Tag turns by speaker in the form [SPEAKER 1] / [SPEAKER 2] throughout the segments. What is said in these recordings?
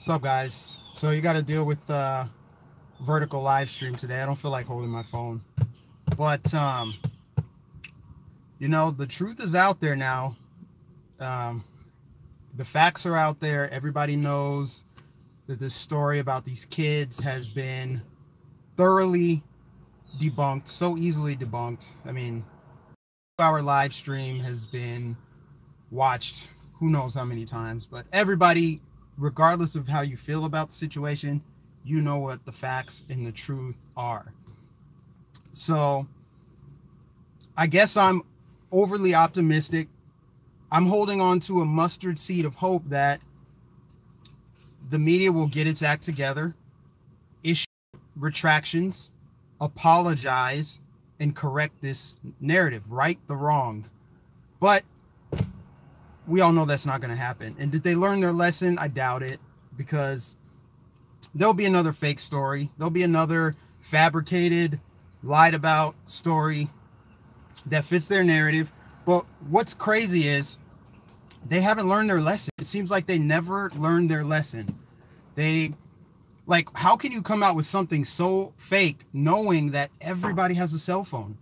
[SPEAKER 1] What's up, guys? So you got to deal with vertical live stream today. I don't feel like holding my phone, but the truth is out there now. The facts are out there. Everybody knows that this story about these kids has been thoroughly debunked, so easily debunked. I mean, our live stream has been watched who knows how many times, but everybody, regardless of how you feel about the situation, you know what the facts and the truth are. So I guess I'm overly optimistic. I'm holding on to a mustard seed of hope that the media will get its act together, issue retractions, apologize, and correct this narrative, right the wrong. But we all know that's not going to happen. And did they learn their lesson? I doubt it, because there'll be another fake story. There'll be another fabricated, lied about story that fits their narrative. But what's crazy is they haven't learned their lesson. It seems like they never learned their lesson. How can you come out with something so fake knowing that everybody has a cell phone?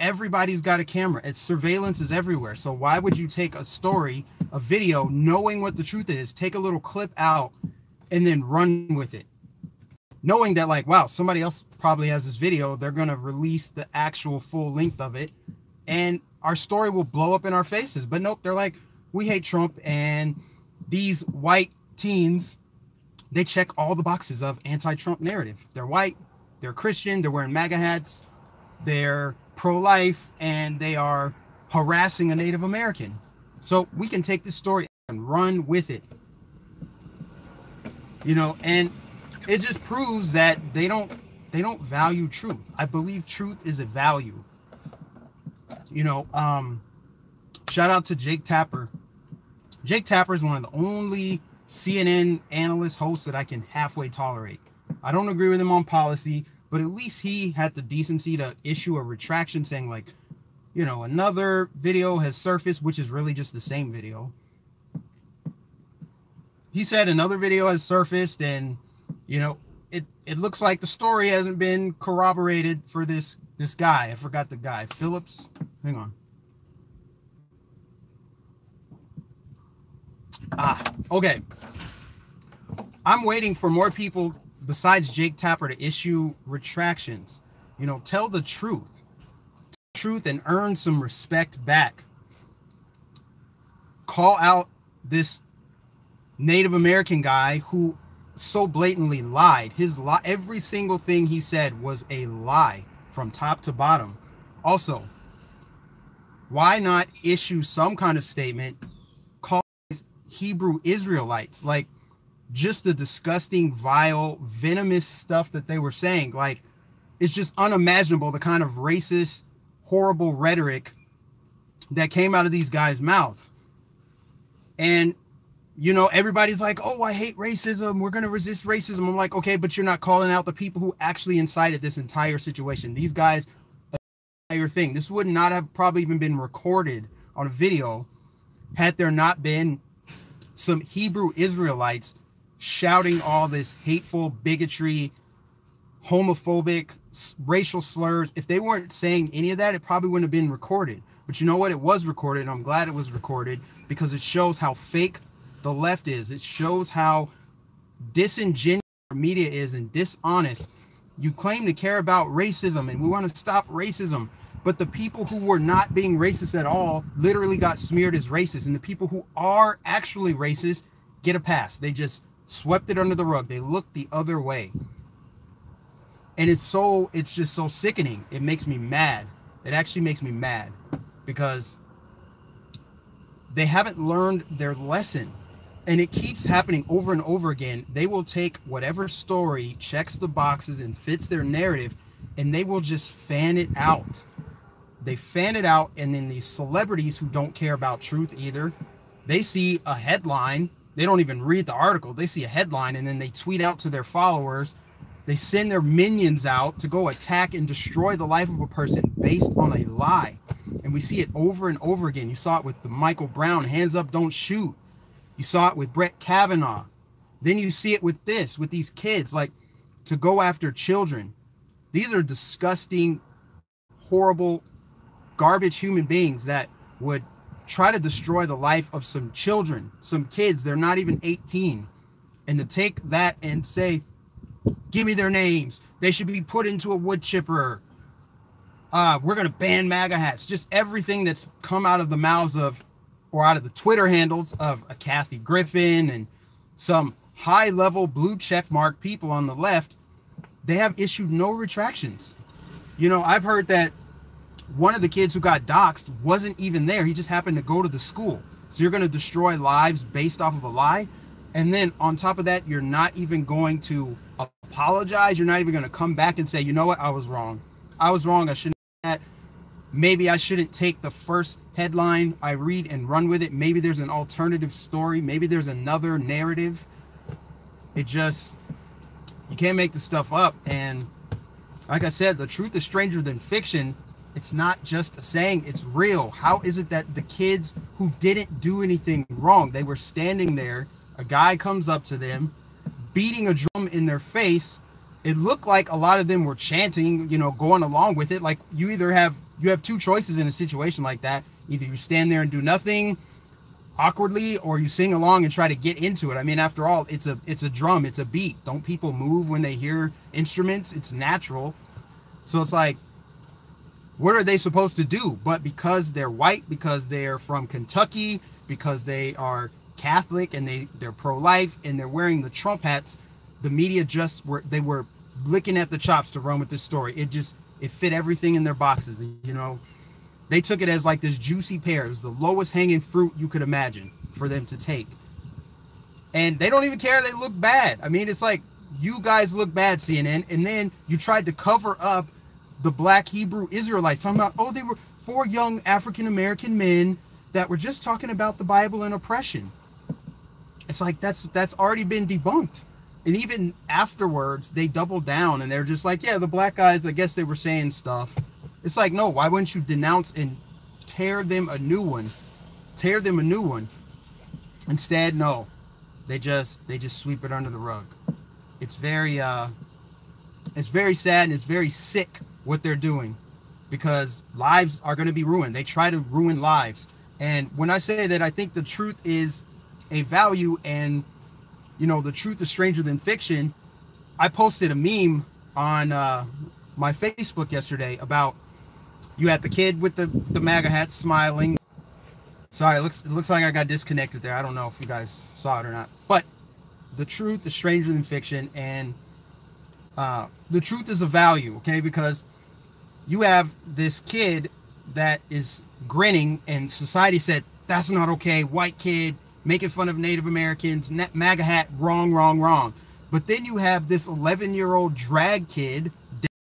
[SPEAKER 1] Everybody's got a camera. It's surveillance is everywhere. So why would you take a story, a video, knowing what the truth is, take a little clip out and then run with it, knowing that, like, wow, somebody else probably has this video, they're going to release the actual full length of it, and our story will blow up in our faces. But nope, they're like, we hate Trump, and these white teens, they check all the boxes of anti-Trump narrative. They're white, they're Christian, they're wearing MAGA hats, they're pro-life, and they are harassing a Native American. So we can take this story and run with it. And it just proves that they don't value truth. I believe truth is a value. Shout out to Jake Tapper. Jake Tapper is one of the only CNN analyst hosts that I can halfway tolerate. I don't agree with him on policy, but at least he had the decency to issue a retraction saying, like, another video has surfaced, which is really just the same video. He said another video has surfaced, and it looks like the story hasn't been corroborated for this guy. I forgot the guy. Phillips. Hang on. Okay. I'm waiting for more people besides Jake Tapper to issue retractions. Tell the truth. And earn some respect back. Call out this Native American guy who so blatantly lied. Every single thing he said was a lie from top to bottom. Also, why not issue some kind of statement, call these Hebrew Israelites, like, just the disgusting, vile, venomous stuff that they were saying. Like, it's just unimaginable, the kind of racist, horrible rhetoric that came out of these guys' mouths. And everybody's like, oh, I hate racism, we're going to resist racism. I'm like, okay, but you're not calling out the people who actually incited this entire situation. These guys, entire thing. This would not have probably even been recorded on a video had there not been some Hebrew Israelites shouting all this hateful bigotry, homophobic, racial slurs. If they weren't saying any of that, it probably wouldn't have been recorded. But you know what? It was recorded, and I'm glad it was recorded, because it shows how fake the left is. It shows how disingenuous media is and dishonest. You claim to care about racism and we want to stop racism, but the people who were not being racist at all literally got smeared as racist, and the people who are actually racist get a pass. They just swept it under the rug. They looked the other way. And it's just so sickening. It makes me mad. It actually makes me mad, because they haven't learned their lesson. And it keeps happening over and over again. They will take whatever story checks the boxes and fits their narrative, and they will just fan it out. They fan it out, and then these celebrities who don't care about truth either, they see a headline. They don't even read the article. They see a headline, and then they tweet out to their followers. They send their minions out to go attack and destroy the life of a person based on a lie. And we see it over and over again. You saw it with the Michael Brown, hands up, don't shoot. You saw it with Brett Kavanaugh. Then you see it with these kids, like, to go after children. These are disgusting, horrible, garbage human beings that would try to destroy the life of some children, some kids. They're not even 18. And to take that and say, give me their names, they should be put into a wood chipper, we're going to ban MAGA hats, just everything that's come out of the mouths of, or out of the Twitter handles of a Kathy Griffin and some high-level blue checkmark people on the left, they have issued no retractions. You know, I've heard that one of the kids who got doxxed wasn't even there. He just happened to go to the school. So you're going to destroy lives based off of a lie. And then on top of that, you're not even going to apologize. You're not even going to come back and say, you know what, I was wrong. I was wrong. I shouldn't do that. Maybe I shouldn't take the first headline I read and run with it. Maybe there's an alternative story. Maybe there's another narrative. It just, you can't make this stuff up. And like I said, the truth is stranger than fiction. It's not just a saying, it's real. How is it that the kids who didn't do anything wrong, they were standing there, a guy comes up to them, beating a drum in their face. It looked like a lot of them were chanting, you know, going along with it. Like, you have two choices in a situation like that. Either you stand there and do nothing awkwardly, or you sing along and try to get into it. I mean, after all, it's a drum, it's a beat. Don't people move when they hear instruments? It's natural. So it's like, what are they supposed to do? But because they're white, because they're from Kentucky, because they are Catholic and they're pro-life and they're wearing the Trump hats, the media they were licking at the chops to run with this story. It fit everything in their boxes. You know, they took it as like this juicy pear. It was the lowest hanging fruit you could imagine for them to take. And they don't even care they look bad. I mean, it's like, you guys look bad, CNN. And then you tried to cover up the Black Hebrew Israelites, talking about, oh, they were 4 young African-American men that were just talking about the Bible and oppression. It's like, that's already been debunked. And even afterwards, they doubled down and they're just like, yeah, the black guys, I guess they were saying stuff. It's like, no, why wouldn't you denounce and tear them a new one? Tear them a new one. Instead, no. They just sweep it under the rug. It's very sad and it's very sick what they're doing, because lives are going to be ruined. They try to ruin lives. And when I say that I think the truth is a value, and, you know, the truth is stranger than fiction, I posted a meme on my Facebook yesterday about, you had the kid with the MAGA hat smiling. Sorry, it looks like I got disconnected there. I don't know if you guys saw it or not. But the truth is stranger than fiction, and the truth is a value, okay? Because you have this kid that is grinning, and society said, that's not okay. White kid making fun of Native Americans, MAGA hat, wrong, wrong, wrong. But then you have this 11-year-old drag kid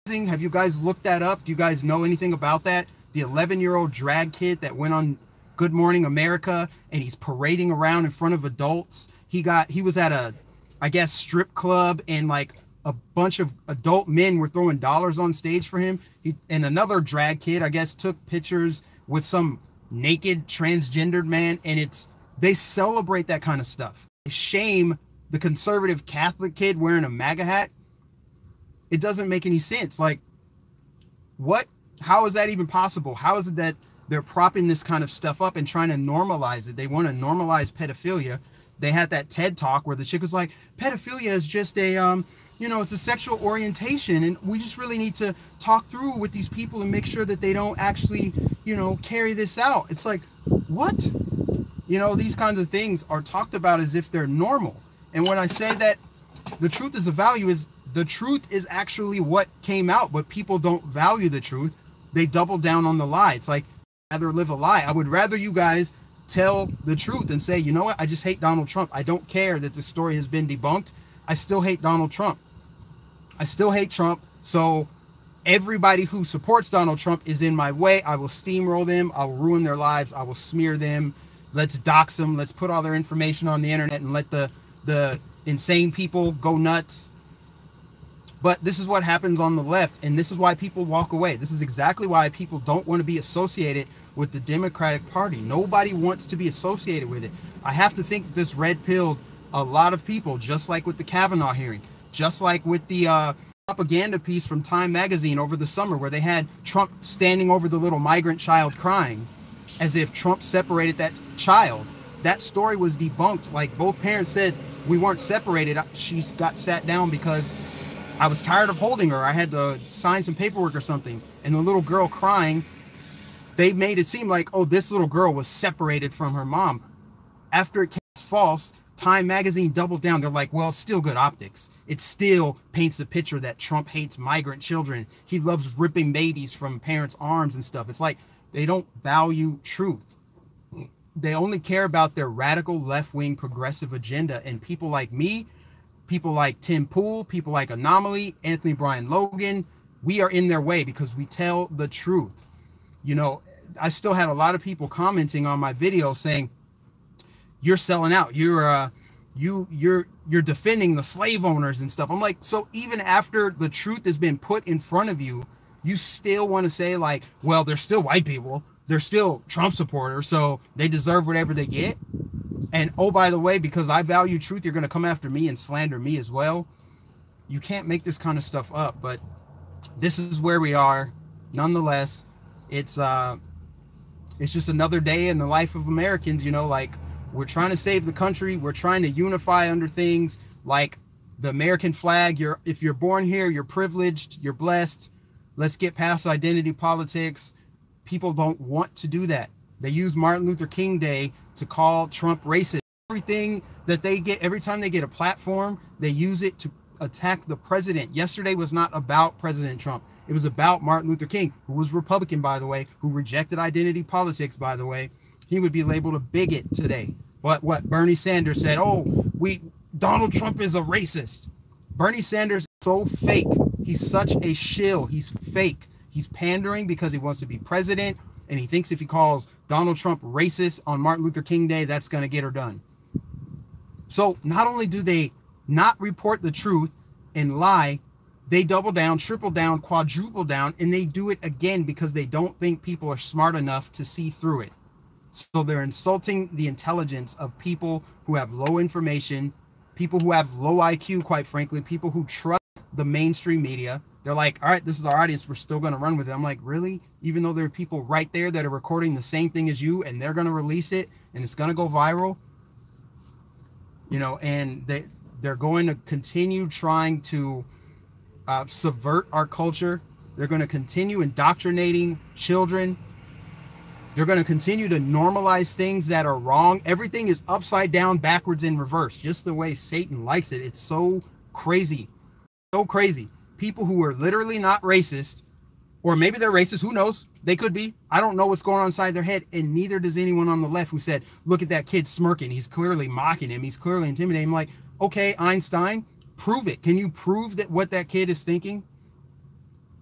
[SPEAKER 1] dancing. Have you guys looked that up? Do you guys know anything about that? The 11-year-old drag kid that went on Good Morning America, and he's parading around in front of adults. He was at a, I guess, strip club, and like a bunch of adult men were throwing dollars on stage for him. And another drag kid, I guess, took pictures with some naked transgendered man, and they celebrate that kind of stuff. They shame the conservative Catholic kid wearing a MAGA hat. It doesn't make any sense. Like, what? How is that even possible? How is it that they're propping this kind of stuff up and trying to normalize it? They want to normalize pedophilia. They had that TED talk where the chick was like, pedophilia is just a, you know, it's a sexual orientation, and we just really need to talk through with these people and make sure that they don't actually, you know, carry this out. It's like, what? You know, these kinds of things are talked about as if they're normal. And when I say that the truth is a value, is the truth is actually what came out, but people don't value the truth. They double down on the lie. It's like, I'd rather live a lie. I would rather you guys tell the truth and say, you know what, I just hate Donald Trump. I don't care that the story has been debunked. I still hate Donald Trump. I still hate Trump. So everybody who supports Donald Trump is in my way. I will steamroll them. I will ruin their lives. I will smear them. Let's dox them. Let's put all their information on the internet and let the insane people go nuts. But this is what happens on the left, and this is why people walk away. This is exactly why people don't want to be associated with the Democratic Party. Nobody wants to be associated with it. I have to think this red-pilled A lot of people, just like with the Kavanaugh hearing, just like with the propaganda piece from Time magazine over the summer where they had Trump standing over the little migrant child crying as if Trump separated that child. That story was debunked. Like, both parents said we weren't separated. She got sat down because I was tired of holding her. I had to sign some paperwork or something. And the little girl crying, they made it seem like, oh, this little girl was separated from her mom. After it came false, Time magazine doubled down. They're like, well, it's still good optics. It still paints a picture that Trump hates migrant children. He loves ripping babies from parents' arms and stuff. It's like they don't value truth. They only care about their radical left-wing progressive agenda. And people like me, people like Tim Pool, people like Anomaly, Anthony Brian Logan, we are in their way because we tell the truth. You know, I still had a lot of people commenting on my video saying, you're selling out. You're defending the slave owners and stuff. I'm like, so even after the truth has been put in front of you, you still want to say like, well, they're still white people. They're still Trump supporters, so they deserve whatever they get. And oh, by the way, because I value truth, you're going to come after me and slander me as well. You can't make this kind of stuff up, but this is where we are. Nonetheless, it's just another day in the life of Americans, you know, like, we're trying to save the country. We're trying to unify under things like the American flag. If you're born here, you're privileged, you're blessed. Let's get past identity politics. People don't want to do that. They use Martin Luther King Day to call Trump racist. Everything that they get, every time they get a platform, they use it to attack the president. Yesterday was not about President Trump. It was about Martin Luther King, who was Republican, by the way, who rejected identity politics, by the way. He would be labeled a bigot today. But what Bernie Sanders said, oh, Donald Trump is a racist. Bernie Sanders is so fake. He's such a shill. He's fake. He's pandering because he wants to be president, and he thinks if he calls Donald Trump racist on Martin Luther King Day, that's going to get her done. So not only do they not report the truth and lie, they double down, triple down, quadruple down, and they do it again because they don't think people are smart enough to see through it. So they're insulting the intelligence of people who have low information, people who have low IQ, quite frankly, people who trust the mainstream media. They're like, all right, this is our audience. We're still going to run with it. I'm like, really? Even though there are people right there that are recording the same thing as you and they're going to release it and it's going to go viral, you know, and they're going to continue trying to subvert our culture. They're going to continue indoctrinating children. They're going to continue to normalize things that are wrong. Everything is upside down, backwards, and reverse, just the way Satan likes it. It's so crazy. So crazy. People who are literally not racist, or maybe they're racist, who knows? They could be. I don't know what's going on inside their head, and neither does anyone on the left who said, look at that kid smirking. He's clearly mocking him. He's clearly intimidating him. Like, okay, Einstein, prove it. Can you prove that what that kid is thinking?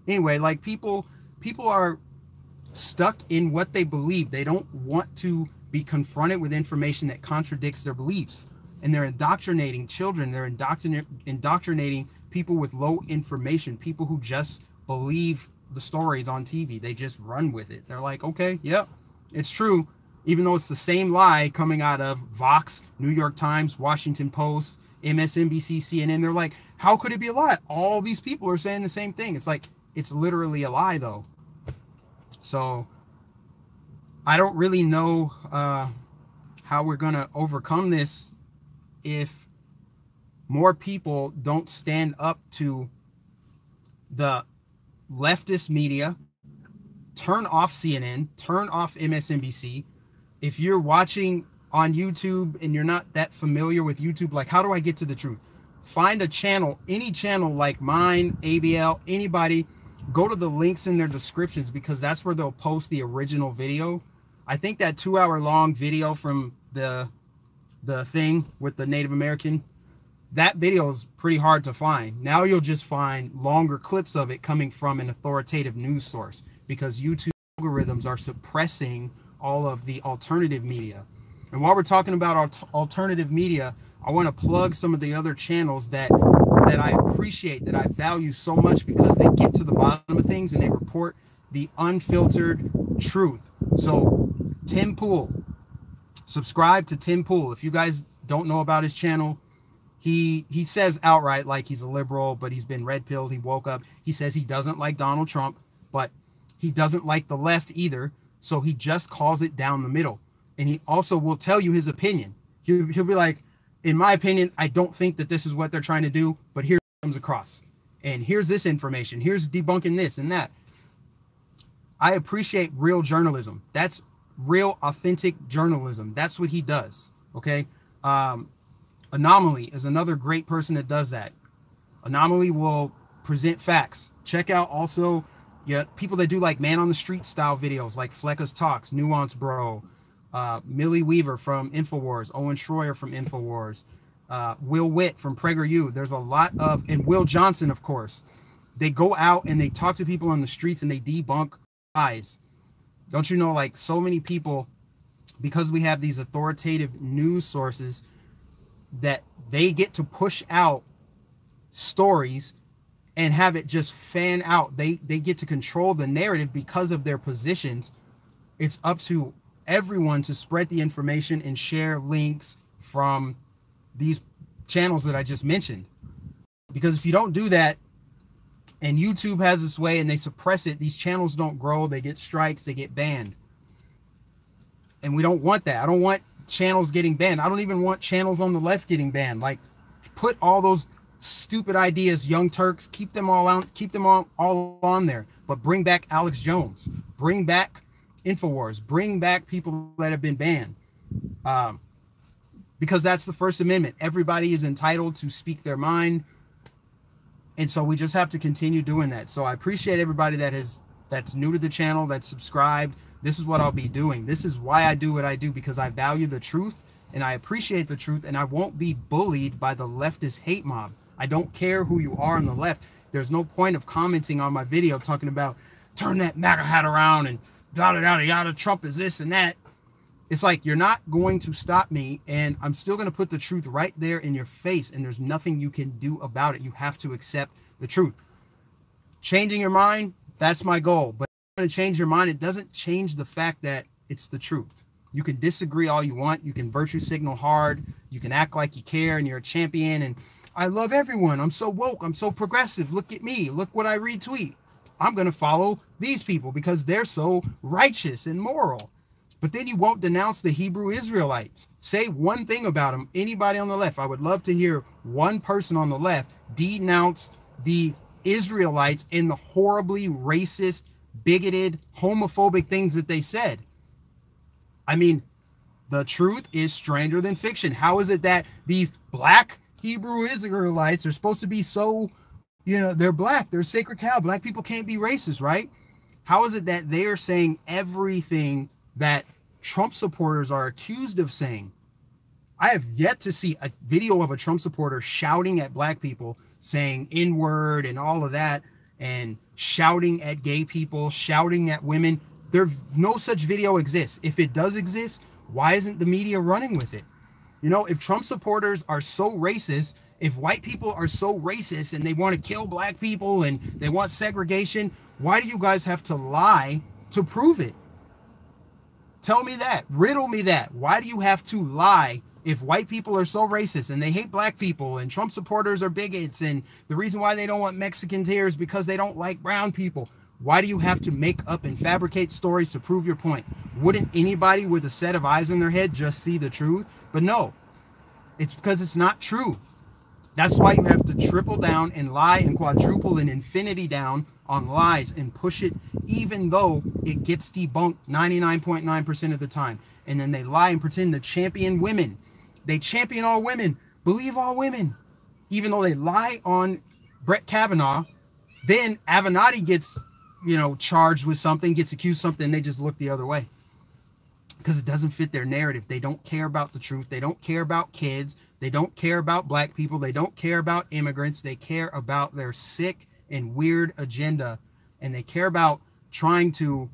[SPEAKER 1] Anyway, like, people are stuck in what they believe. They don't want to be confronted with information that contradicts their beliefs. And they're indoctrinating children. They're indoctrinating people with low information, people who just believe the stories on TV. They just run with it. They're like, okay, yep, it's true. Even though it's the same lie coming out of Vox, New York Times, Washington Post, MSNBC, CNN. They're like, how could it be a lie? All these people are saying the same thing. It's like, it's literally a lie though. So I don't really know how we're going to overcome this if more people don't stand up to the leftist media, turn off CNN, turn off MSNBC. If you're watching on YouTube and you're not that familiar with YouTube, like, how do I get to the truth? Find a channel, any channel like mine, ABL, anybody. Go to the links in their descriptions because that's where they'll post the original video. I think that 2-hour-long video from the thing with the Native American, that video is pretty hard to find. Now you'll just find longer clips of it coming from an authoritative news source because YouTube algorithms are suppressing all of the alternative media. And while we're talking about alternative media, I want to plug some of the other channels that I appreciate, that I value so much because they get to the bottom of things and they report the unfiltered truth. So Tim Pool, subscribe to Tim Pool. If you guys don't know about his channel, he says outright like he's a liberal, but he's been red pilled. He woke up. He says he doesn't like Donald Trump, but he doesn't like the left either. So he just calls it down the middle. And he also will tell you his opinion. He'll be like, in my opinion, I don't think that this is what they're trying to do, but here it comes across. And here's this information. Here's debunking this and that. I appreciate real journalism. That's real, authentic journalism. That's what he does. Okay. Anomaly is another great person that does that. Anomaly will present facts. Check out also people that do like man on the street style videos like Flecka's Talks, Nuance Bro, Millie Weaver from InfoWars, Owen Schroyer from InfoWars, Will Witt from PragerU. There's a lot of, and Will Johnson, of course. They go out and they talk to people on the streets and they debunk lies. Don't you know, like so many people, because we have these authoritative news sources, that they get to push out stories and have it just fan out. They get to control the narrative because of their positions. It's up to everyone to spread the information and share links from these channels that I just mentioned. Because if you don't do that, and YouTube has its way and they suppress it, these channels don't grow, they get strikes, they get banned. And we don't want that. I don't want channels getting banned. I don't even want channels on the left getting banned. Like, put all those stupid ideas, Young Turks, keep them all out, keep them all on there. But bring back Alex Jones, bring back InfoWars, bring back people that have been banned. Because that's the First Amendment. Everybody is entitled to speak their mind. And so we just have to continue doing that. So I appreciate everybody that's new to the channel, that's subscribed. This is what I'll be doing. This is why I do what I do, because I value the truth and I appreciate the truth, and I won't be bullied by the leftist hate mob. I don't care who you are on the left. There's no point of commenting on my video talking about turn that MAGA hat around and yada, yada, yada, Trump is this and that. It's like, you're not going to stop me, and I'm still going to put the truth right there in your face, and there's nothing you can do about it. You have to accept the truth. Changing your mind, that's my goal. But if you're going to change your mind, it doesn't change the fact that it's the truth. You can disagree all you want. You can virtue signal hard. You can act like you care and you're a champion. And I love everyone. I'm so woke. I'm so progressive. Look at me. Look what I retweet. I'm going to follow these people because they're so righteous and moral. But then you won't denounce the Hebrew Israelites. Say one thing about them. Anybody on the left. I would love to hear one person on the left denounce the Israelites and the horribly racist, bigoted, homophobic things that they said. I mean, the truth is stranger than fiction. How is it that these black Hebrew Israelites are supposed to be so, you know, they're black, they're sacred cow, black people can't be racist, right? How is it that they are saying everything that Trump supporters are accused of saying? I have yet to see a video of a Trump supporter shouting at black people, saying N-word and all of that, and shouting at gay people, shouting at women. There, no such video exists. If it does exist, why isn't the media running with it? You know, if Trump supporters are so racist, if white people are so racist and they want to kill black people and they want segregation, why do you guys have to lie to prove it? Tell me that. Riddle me that. Why do you have to lie if white people are so racist and they hate black people and Trump supporters are bigots and the reason why they don't want Mexicans here is because they don't like brown people? Why do you have to make up and fabricate stories to prove your point? Wouldn't anybody with a set of eyes in their head just see the truth? But no, it's because it's not true. That's why you have to triple down and lie and quadruple and infinity down on lies and push it, even though it gets debunked 99.9% of the time. And then they lie and pretend to champion women. They champion all women, believe all women, even though they lie on Brett Kavanaugh. Then Avenatti gets, you know, charged with something, gets accused of something, they just look the other way because it doesn't fit their narrative. They don't care about the truth. They don't care about kids. They don't care about black people. They don't care about immigrants. They care about their sick and weird agenda, and they care about trying to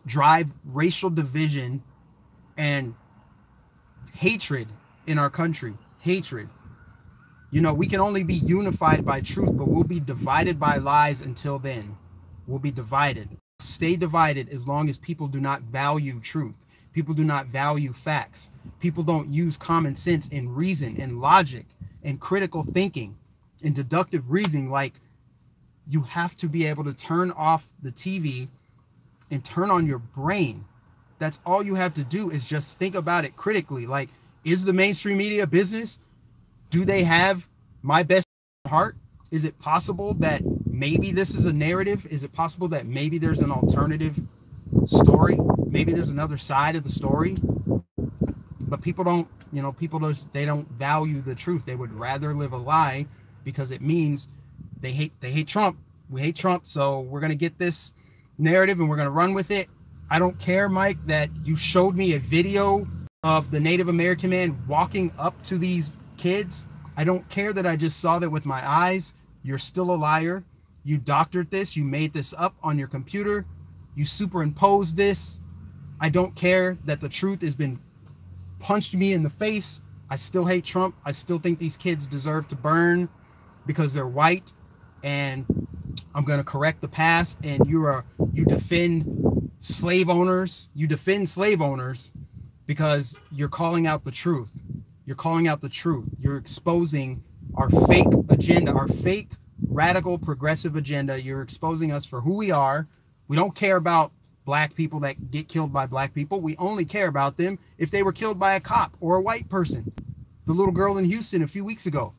[SPEAKER 1] drive racial division and hatred in our country. Hatred. You know, we can only be unified by truth, but we'll be divided by lies until then. We'll be divided. Stay divided as long as people do not value truth. People do not value facts. People don't use common sense and reason and logic and critical thinking and deductive reasoning. Like, you have to be able to turn off the TV and turn on your brain. That's all you have to do, is just think about it critically. Like, is the mainstream media business? Do they have my best heart? Is it possible that maybe this is a narrative? Is it possible that maybe there's an alternative story? Maybe there's another side of the story? But people don't, they don't value the truth. They would rather live a lie because it means they hate Trump. We hate Trump, so we're going to get this narrative and we're going to run with it. I don't care, Mike, that you showed me a video of the Native American man walking up to these kids. I don't care that I just saw that with my eyes. You're still a liar. You doctored this. You made this up on your computer. You superimposed this. I don't care that the truth has been punched me in the face. I still hate Trump. I still think these kids deserve to burn because they're white. And I'm going to correct the past. And you defend slave owners. You defend slave owners because you're calling out the truth. You're calling out the truth. You're exposing our fake agenda, our fake radical progressive agenda. You're exposing us for who we are. We don't care about black people that get killed by black people. We only care about them if they were killed by a cop or a white person. The little girl in Houston a few weeks ago.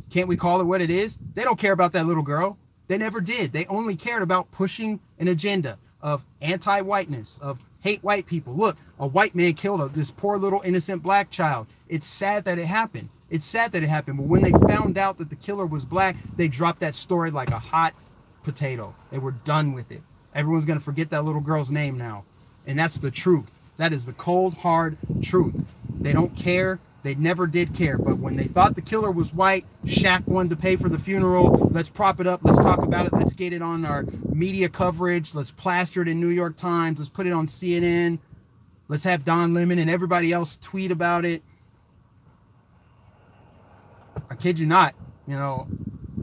[SPEAKER 1] Can't we call it what it is? They don't care about that little girl. They never did. They only cared about pushing an agenda of anti-whiteness, of hate white people. Look, a white man killed this poor little innocent black child. It's sad that it happened. It's sad that it happened. But when they found out that the killer was black, they dropped that story like a hot potato. They were done with it. Everyone's going to forget that little girl's name now. And that's the truth. That is the cold, hard truth. They don't care. They never did care. But when they thought the killer was white, Shaq wanted to pay for the funeral. Let's prop it up. Let's talk about it. Let's get it on our media coverage. Let's plaster it in New York Times. Let's put it on CNN. Let's have Don Lemon and everybody else tweet about it. I kid you not,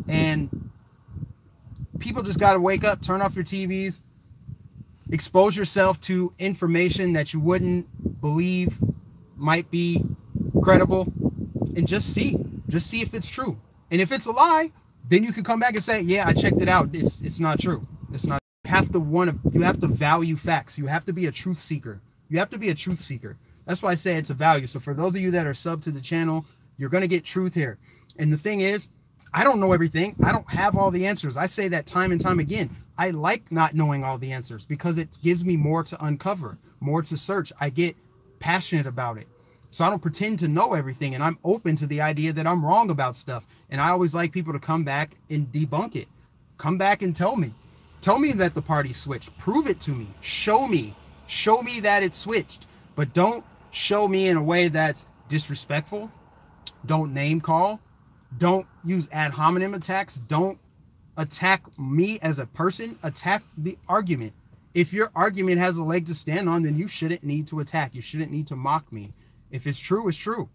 [SPEAKER 1] and people just got to wake up, turn off your TVs, expose yourself to information that you wouldn't believe might be credible, and just see if it's true. And if it's a lie, then you can come back and say, yeah, I checked it out. It's not true. It's not. You have to value facts. You have to be a truth seeker. You have to be a truth seeker. That's why I say it's a value. So for those of you that are sub to the channel, you're going to get truth here. And the thing is, I don't know everything. I don't have all the answers. I say that time and time again. I like not knowing all the answers because it gives me more to uncover, more to search. I get passionate about it. So I don't pretend to know everything, and I'm open to the idea that I'm wrong about stuff. And I always like people to come back and debunk it. Come back and tell me. Tell me that the party switched. Prove it to me. Show me. Show me that it switched. But don't show me in a way that's disrespectful. Don't name call. Don't use ad hominem attacks. Don't attack me as a person. Attack the argument. If your argument has a leg to stand on, then you shouldn't need to attack. You shouldn't need to mock me. If it's true, it's true.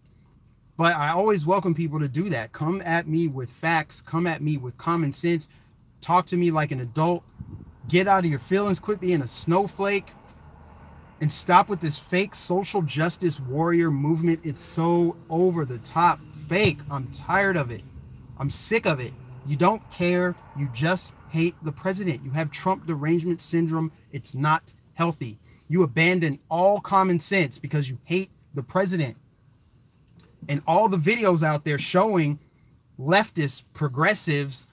[SPEAKER 1] But I always welcome people to do that. Come at me with facts. Come at me with common sense. Talk to me like an adult. Get out of your feelings. Quit being a snowflake. And stop with this fake social justice warrior movement. It's so over the top fake. I'm tired of it. I'm sick of it. You don't care. You just hate the president. You have Trump derangement syndrome. It's not healthy. You abandon all common sense because you hate the president. And all the videos out there showing leftists, progressives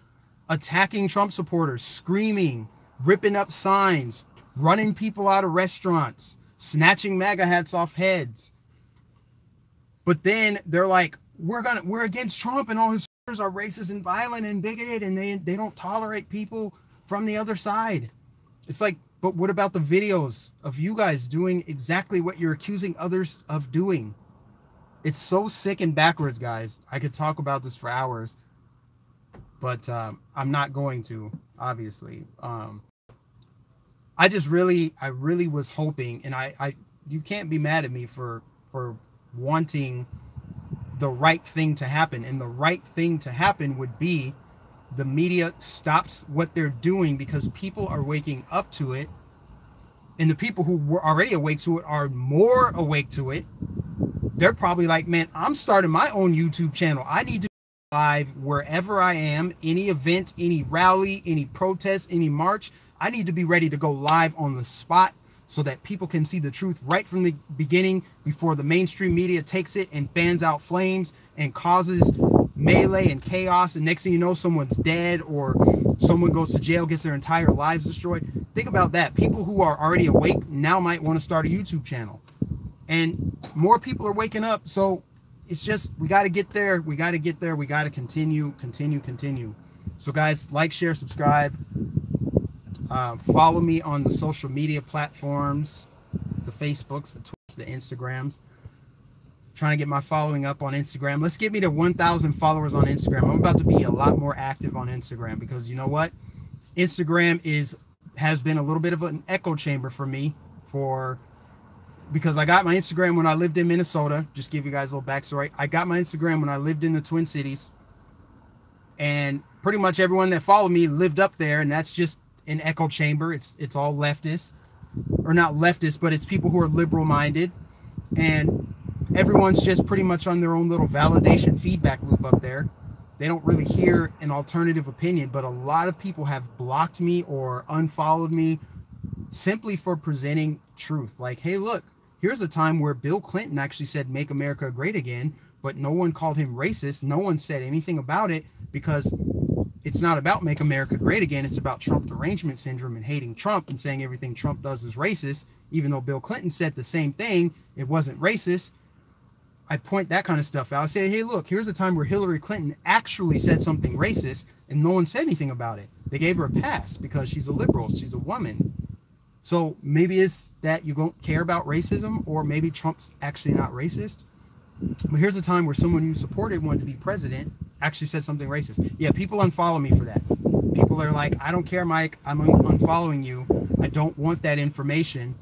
[SPEAKER 1] attacking Trump supporters, screaming, ripping up signs, running people out of restaurants, snatching MAGA hats off heads. But then they're like, we're against Trump and all his supporters are racist and violent and bigoted and they don't tolerate people from the other side. It's like, but what about the videos of you guys doing exactly what you're accusing others of doing? It's so sick and backwards, guys. I could talk about this for hours, but I'm not going to, obviously. I really was hoping, and you can't be mad at me for wanting the right thing to happen. And the right thing to happen would be the media stops what they're doing because people are waking up to it And the people who were already awake to it are more awake to it. They're probably like, man, I'm starting my own YouTube channel. I need to be live wherever I am, any event, any rally, any protest, any march. I need to be ready to go live on the spot so that people can see the truth right from the beginning before the mainstream media takes it and fans out flames and causes melee and chaos. And next thing you know, someone's dead or someone goes to jail, gets their entire lives destroyed. Think about that. People who are already awake now might want to start a YouTube channel. And more people are waking up. So it's just, we got to get there. We got to get there. We got to continue. So guys, like, share, subscribe. Follow me on the social media platforms, the Facebooks, the Twitters, the Instagrams. Trying to get my following up on Instagram. Let's get me to 1,000 followers on Instagram. I'm about to be a lot more active on Instagram because you know what? Instagram has been a little bit of an echo chamber for me because I got my Instagram when I lived in Minnesota. Just give you guys a little backstory. I got my Instagram when I lived in the Twin Cities, and pretty much everyone that followed me lived up there, and that's just an echo chamber. It's all leftists, or not leftists, but it's people who are liberal minded, and everyone's just pretty much on their own little validation feedback loop up there. They don't really hear an alternative opinion, but a lot of people have blocked me or unfollowed me simply for presenting truth. Like, hey, look, here's a time where Bill Clinton actually said, "Make America Great Again," but no one called him racist. No one said anything about it because it's not about Make America Great Again. It's about Trump derangement syndrome and hating Trump and saying everything Trump does is racist, even though Bill Clinton said the same thing. It wasn't racist. I point that kind of stuff out. I say, hey, look, here's a time where Hillary Clinton actually said something racist and no one said anything about it. They gave her a pass because she's a liberal. She's a woman. So maybe it's that you don't care about racism, or maybe Trump's actually not racist. But here's a time where someone you supported wanted to be president actually said something racist. Yeah, people unfollow me for that. People are like, I don't care, Mike. I'm unfollowing you. I don't want that information.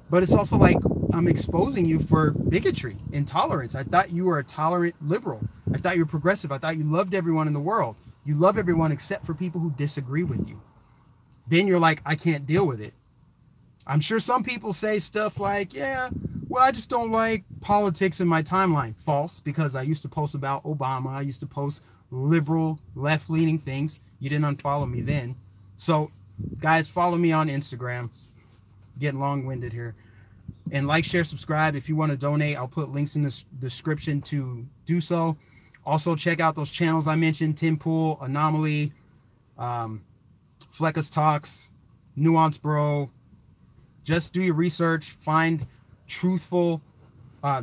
[SPEAKER 1] But it's also like, I'm exposing you for bigotry, intolerance. I thought you were a tolerant liberal. I thought you were progressive. I thought you loved everyone in the world. You love everyone except for people who disagree with you. Then you're like, I can't deal with it. I'm sure some people say stuff like, yeah, well, I just don't like politics in my timeline. False, because I used to post about Obama. I used to post liberal, left-leaning things. You didn't unfollow me then. So, guys, follow me on Instagram. Getting long-winded here. And like, share, subscribe. If you want to donate, I'll put links in the description to do so. Also, check out those channels I mentioned: Tim Pool, Anomaly, Fleckus Talks, Nuance Bro. Just do your research. Find truthful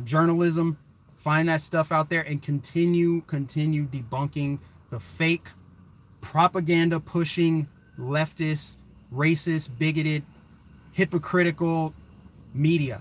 [SPEAKER 1] journalism. Find that stuff out there and continue debunking the fake propaganda pushing leftist, racist, bigoted, hypocritical media.